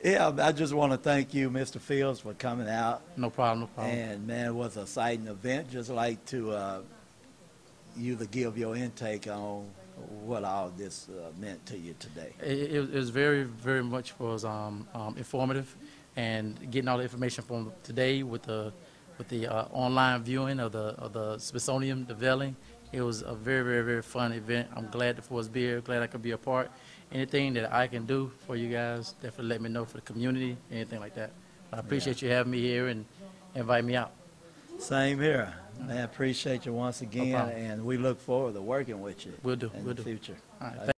Yeah, I just want to thank you, Mr. Fields, for coming out. No problem, no problem. And man, it was a exciting event. Just like to you to give your intake on what all this meant to you today. It was very, very much was informative, and getting all the information from today with the online viewing of the Smithsonian unveiling. It was a very, very, very fun event. I'm glad for us being here. Glad I could be a part. Anything that I can do for you guys, definitely let me know, for the community, anything like that. I appreciate you having me here and invite me out. Same here. Man, appreciate you once again, problem. and we look forward to working with you We'll do. in We'll the do. future. All right.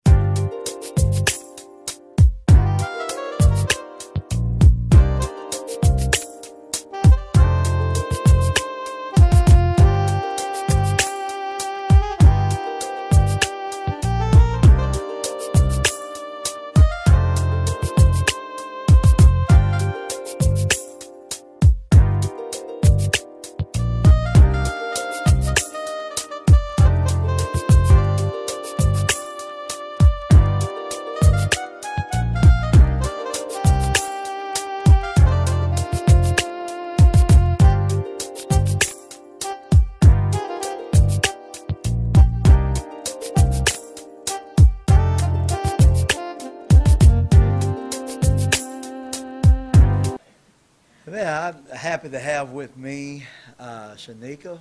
Yeah, I'm happy to have with me Shanika,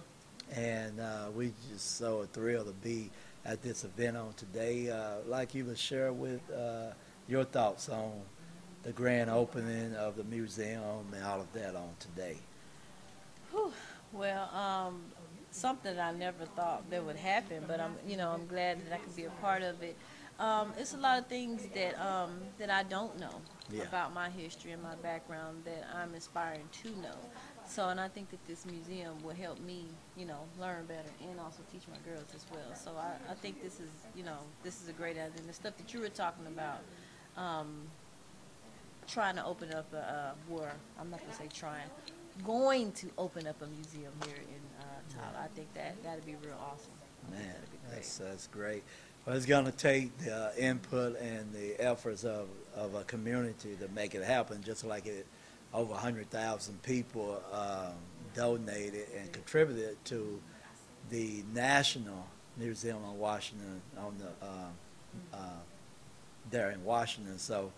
and we just so thrilled to be at this event on today. Like you to share with your thoughts on the grand opening of the museum and all of that on today. Whew. Well, something I never thought that would happen, but I'm glad that I could be a part of it. It's a lot of things that that I don't know about my history and my background that I'm aspiring to know. So, and I think that this museum will help me, learn better and also teach my girls as well. So I think this is a great idea. And the stuff that you were talking about, trying to open up I'm not going to say trying, going to open up a museum here in Tyler. I think that'd be real awesome. Man, that's great. Well, it's going to take the input and the efforts of a community to make it happen, just like over 100,000 people donated and contributed to the National Museum of Washington there in Washington. So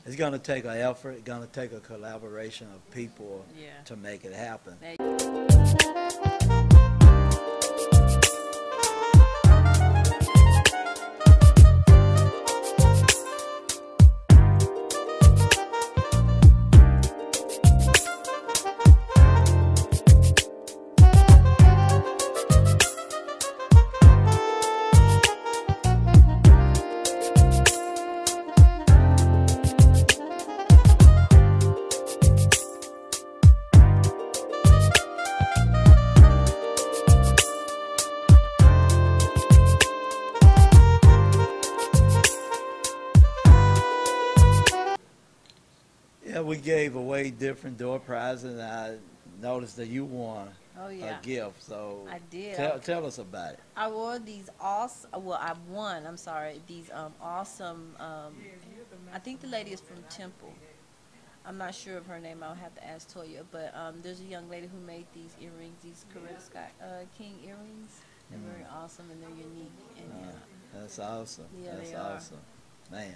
it's going to take an effort, it's going to take a collaboration of people to make it happen. Yeah, we gave away different door prizes, and I noticed that you won a gift. So I did. Tell us about it. I wore these awesome, I won, I'm sorry, these awesome, I think the lady is from Temple. I'm not sure of her name, I'll have to ask Toya, but there's a young lady who made these earrings, these Coretta Scott King earrings. They're very awesome and they're unique. And, that's awesome. Yeah, that's they are. awesome. Man.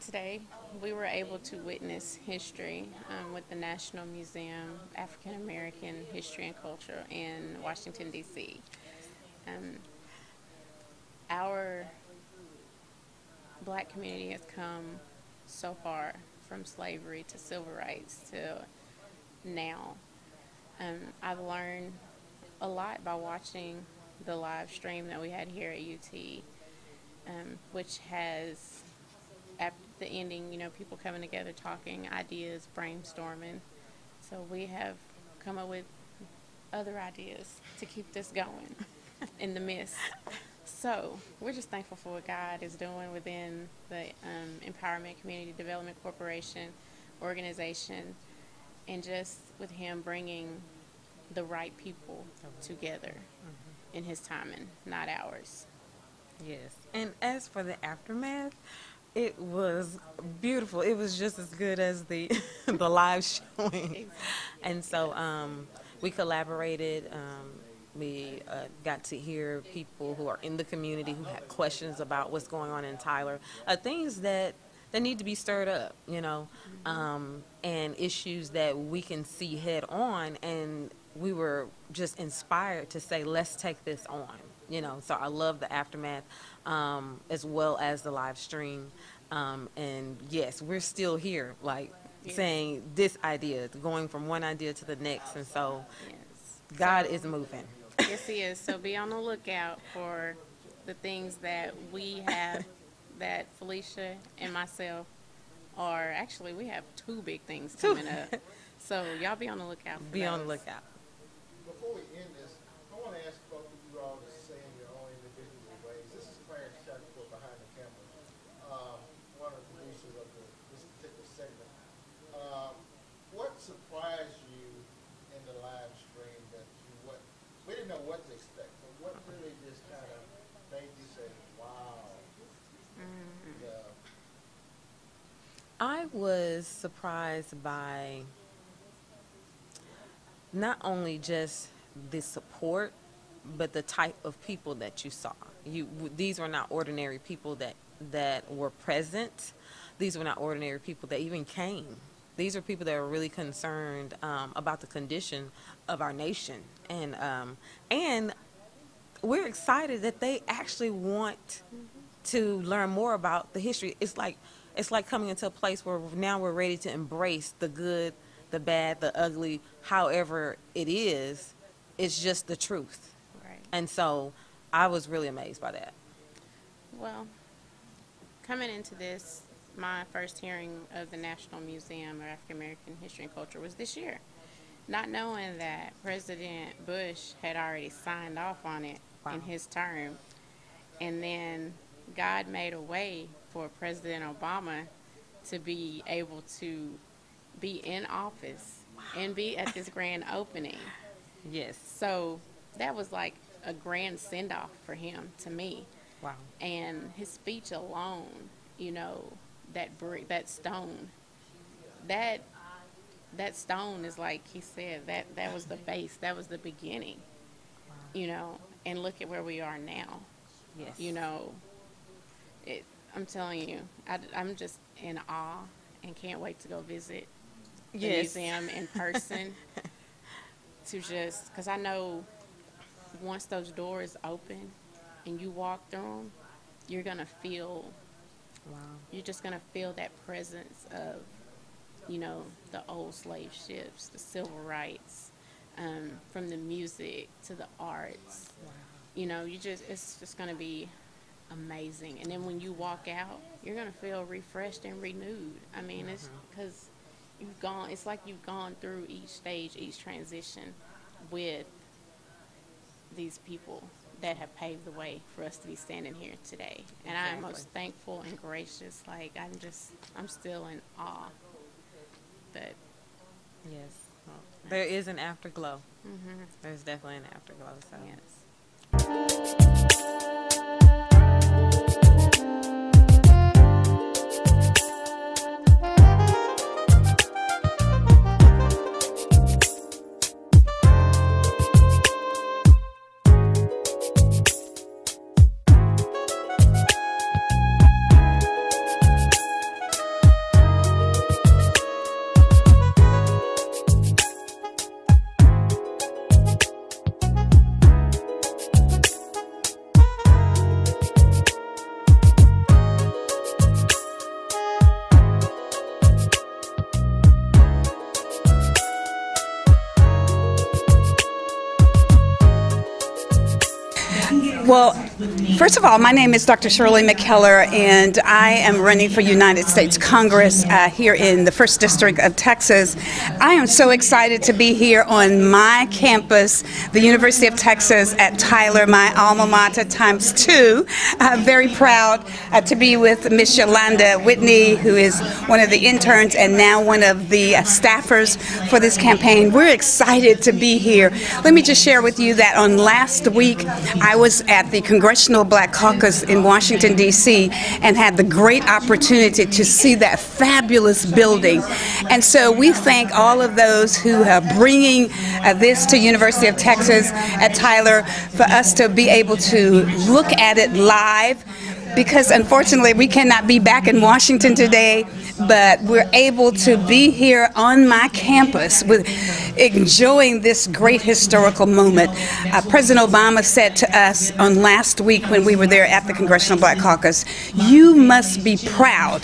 Today, we were able to witness history with the National Museum, African American History and Culture in Washington, D.C. Our black community has come so far from slavery to civil rights to now. I've learned a lot by watching the live stream that we had here at UT, which has the ending, you know, people coming together, talking ideas, brainstorming. So we have come up with other ideas to keep this going in the midst. So we're just thankful for what God is doing within the Empowerment Community Development Corporation organization, and just with Him bringing the right people together in His timing, not ours. Yes. And as for the aftermath, it was beautiful. It was just as good as the the live showing. And so we collaborated. We got to hear people who are in the community who had questions about what's going on in Tyler, things that need to be stirred up, you know, and issues that we can see head on. And we were just inspired to say, let's take this on, you know. So I love the aftermath, as well as the live stream. And yes, we're still here, like saying this idea, going from one idea to the next. And so God is moving. Yes, He is. So be on the lookout for the things that we have, that Felicia and myself are, actually, we have 2 big things coming up. So y'all be on the lookout for Be on the those. lookout. Before we end this, I want to ask both of you all to say in your own individual ways. This is Clarence Shackelford behind the camera, one of the producers of this particular segment. What surprised you in the live stream that we didn't know what to expect, but what really just kind of made you say, wow? Yeah. I was surprised by not only just the support, but the type of people that you saw. These were not ordinary people that were present. These were not ordinary people that even came. These are people that are really concerned about the condition of our nation, and we're excited that they actually want to learn more about the history. It's like coming into a place where now we're ready to embrace the good, the bad, the ugly, however it is. It's just the truth. Right. And so I was really amazed by that. Well, coming into this, my first hearing of the National Museum of African American History and Culture was this year, not knowing that President Bush had already signed off on it in his term. And then God made a way for President Obama to be able to be in office and be at this grand opening. Yes. So that was like a grand send-off for him, to me. Wow. And his speech alone, you know, that stone, that stone is, like he said, that was the base, that was the beginning. Wow. You know, and look at where we are now. Yes. You know, I'm telling you, I'm just in awe and can't wait to go visit the museum in person. To just, because I know once those doors open and you walk through them, you're going to feel, you're just going to feel that presence of, you know, the old slave ships, the civil rights, from the music to the arts. You know, it's just going to be amazing. And then when you walk out, you're going to feel refreshed and renewed. I mean, it's because it's like you've gone through each stage, each transition with these people that have paved the way for us to be standing here today. And I am most thankful and gracious. Like, I'm still in awe. But Yes. There is an afterglow. There's definitely an afterglow. So. yes. Well, First of all, my name is Dr. Shirley McKellar, and I am running for United States Congress here in the 1st District of Texas. I am so excited to be here on my campus, the University of Texas at Tyler, my alma mater ×2. Very proud to be with Miss Yolanda Whitney, who is one of the interns and now one of the staffers for this campaign. We're excited to be here. Let me just share with you that on last week, I was at the Congressional Black Caucus in Washington, D.C., and had the great opportunity to see that fabulous building. And so we thank all of those who are bringing this to University of Texas at Tyler for us to be able to look at it live, because unfortunately we cannot be back in Washington today, but we're able to be here on my campus with enjoying this great historical moment. President Obama said to us on last week when we were there at the Congressional Black Caucus, you must be proud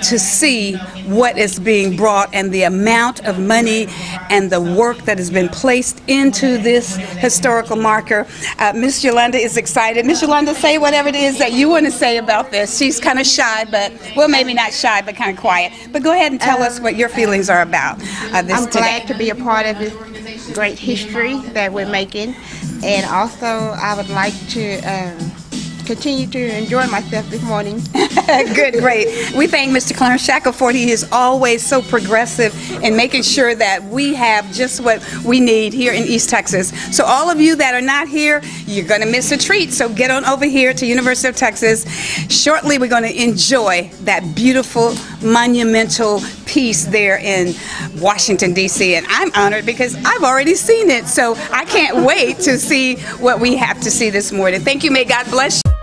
to see what is being brought and the amount of money and the work that has been placed into this historical marker. Miss Yolanda is excited. Miss Yolanda, say whatever it is that you want to say about this. She's kind of shy, but, well, maybe not shy, but kind of quiet. But go ahead and tell us what your feelings are about this I'm today. glad to be a part of this great history that we're making, and also I would like to continue to enjoy myself this morning. Good, great. We thank Mr. Clarence Shackelford. He is always so progressive in making sure that we have just what we need here in East Texas. So all of you that are not here, you're going to miss a treat. So get on over here to University of Texas. Shortly, we're going to enjoy that beautiful, monumental piece there in Washington, D.C. And I'm honored because I've already seen it. So I can't wait to see what we have to see this morning. Thank you. May God bless you.